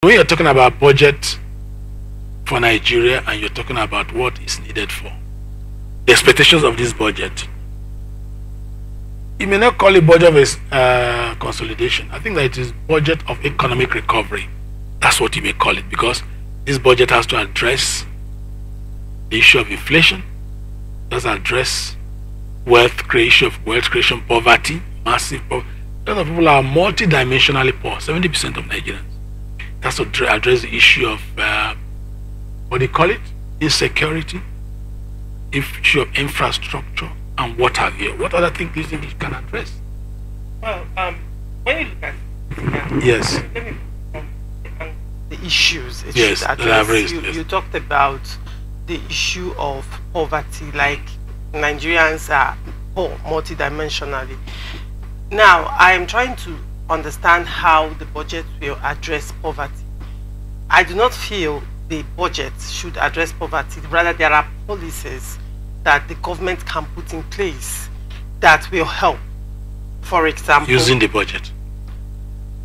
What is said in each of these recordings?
When you're talking about budget for Nigeria and you're talking about what is needed for the expectations of this budget, you may not call it budget of consolidation. I think that it is budget of economic recovery. That's what you may call it, because this budget has to address the issue of inflation, does address wealth creation, poverty, massive poverty. A lot of people are multidimensionally poor, 70% of Nigerians. That's to address the issue of, what do you call it? Insecurity, issue of infrastructure, and what have you. What other things do you think it can address? Well, when you look at yes, let me the issues it yes, should that address. I've raised, You talked about the issue of poverty, like Nigerians are poor multidimensionally. Now, I am trying to understand how the budget will address poverty. I do not feel the budget should address poverty. Rather, there are policies that the government can put in place that will help. For example, using the budget.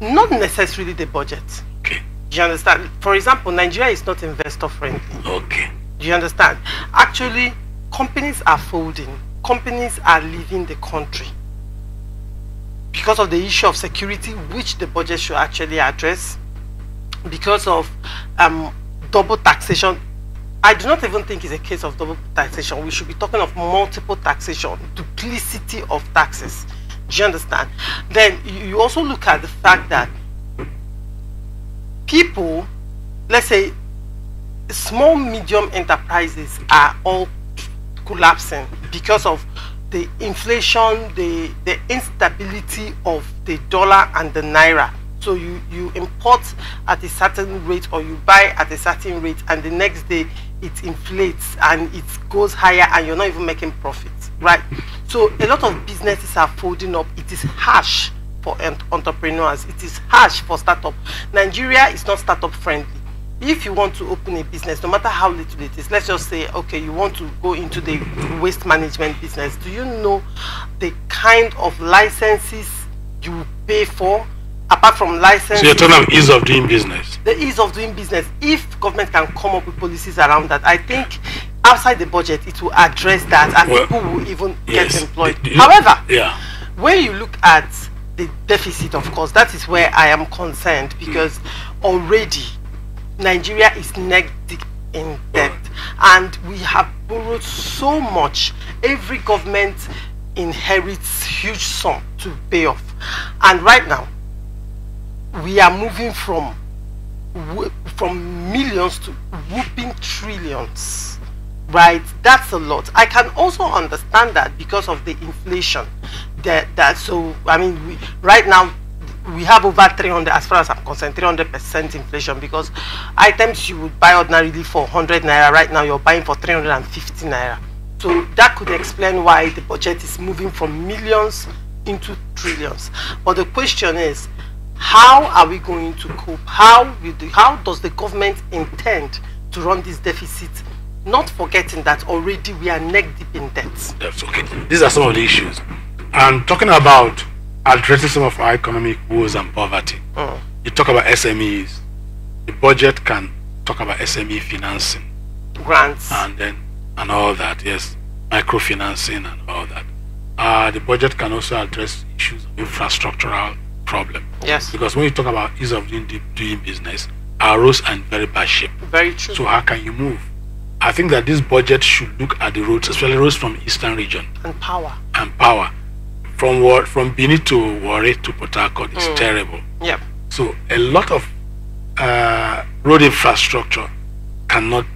Not necessarily the budget. Okay. Do you understand? For example, Nigeria is not investor friendly. Okay. Do you understand? Actually, companies are folding. Companies are leaving the country because of the issue of security, which the budget should actually address, because of double taxation. I do not even think it's a case of double taxation. We should be talking of multiple taxation, duplicity of taxes. Do you understand? Then you also look at the fact that people, let's say small medium enterprises, are all collapsing because of the inflation, the instability of the dollar and the naira. So you import at a certain rate, or you buy at a certain rate, and the next day it inflates and it goes higher, and you're not even making profits, right? So a lot of businesses are folding up. It is harsh for entrepreneurs. It is harsh for startup. Nigeria is not startup friendly. If you want to open a business, no matter how little it is, let's just say, okay, you want to go into the waste management business. Do you know the kind of licenses you pay for? Apart from licenses, so you're talking about ease of doing business. The ease of doing business. If government can come up with policies around that, I think outside the budget it will address that, and people will even get employed. However, when you look at the deficit, of course, that is where I am concerned, because already Nigeria is neck deep in debt, and we have borrowed so much. Every government inherits huge sum to pay off, and right now we are moving from millions to whooping trillions, right? That's a lot. I can also understand that because of the inflation. So I mean, right now we have over 300, as far as I'm concerned, 300% inflation, because items you would buy ordinarily for 100 naira, right now you're buying for 350 naira. So that could explain why the budget is moving from millions into trillions. But the question is, how are we going to cope? How does the government intend to run this deficit, not forgetting that already we are neck deep in debt? That's okay. These are some of the issues. And talking about addressing some of our economic woes and poverty, you talk about SMEs. The budget can talk about SME financing, grants, and all that. Yes, microfinancing and all that. The budget can also address issues of infrastructural problem. Yes. Because when you talk about ease of doing business, our roads are in very bad shape. Very true. So how can you move? I think that this budget should look at the roads, especially roads from the eastern region. And power. From Benin to Warri to Port Harcourt is terrible. Yep. So a lot of road infrastructure cannot,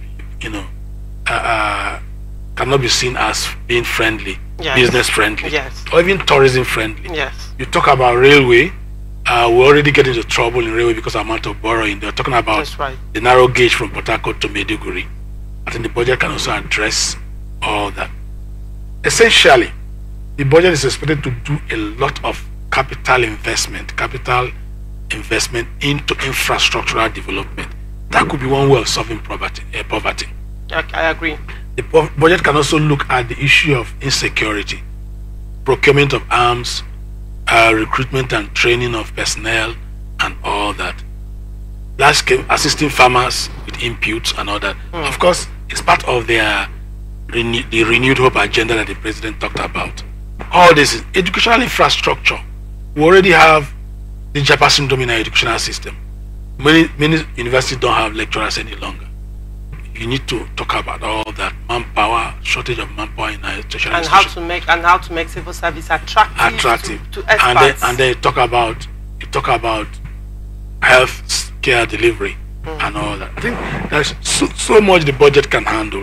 cannot be seen as being friendly, business friendly, or even tourism friendly. Yes. You talk about railway. We already get into trouble in railway because of the amount of borrowing. They're talking about the narrow gauge from Port Harcourt to Maiduguri. I think the budget can also address all that. Essentially, the budget is expected to do a lot of capital investment into infrastructural development. That could be one way of solving poverty. I agree. The budget can also look at the issue of insecurity, procurement of arms, recruitment and training of personnel, and all that. large scale assisting farmers with inputs and all that. Of course, it's part of their the renewed hope agenda that the president talked about. All this is educational infrastructure. We already have the Japa syndrome in our educational system. Many universities don't have lecturers any longer. You need to talk about all that manpower, shortage of manpower in our educational and how to make civil service attractive to experts. And they talk about health care delivery and all that. I think there's so much the budget can handle.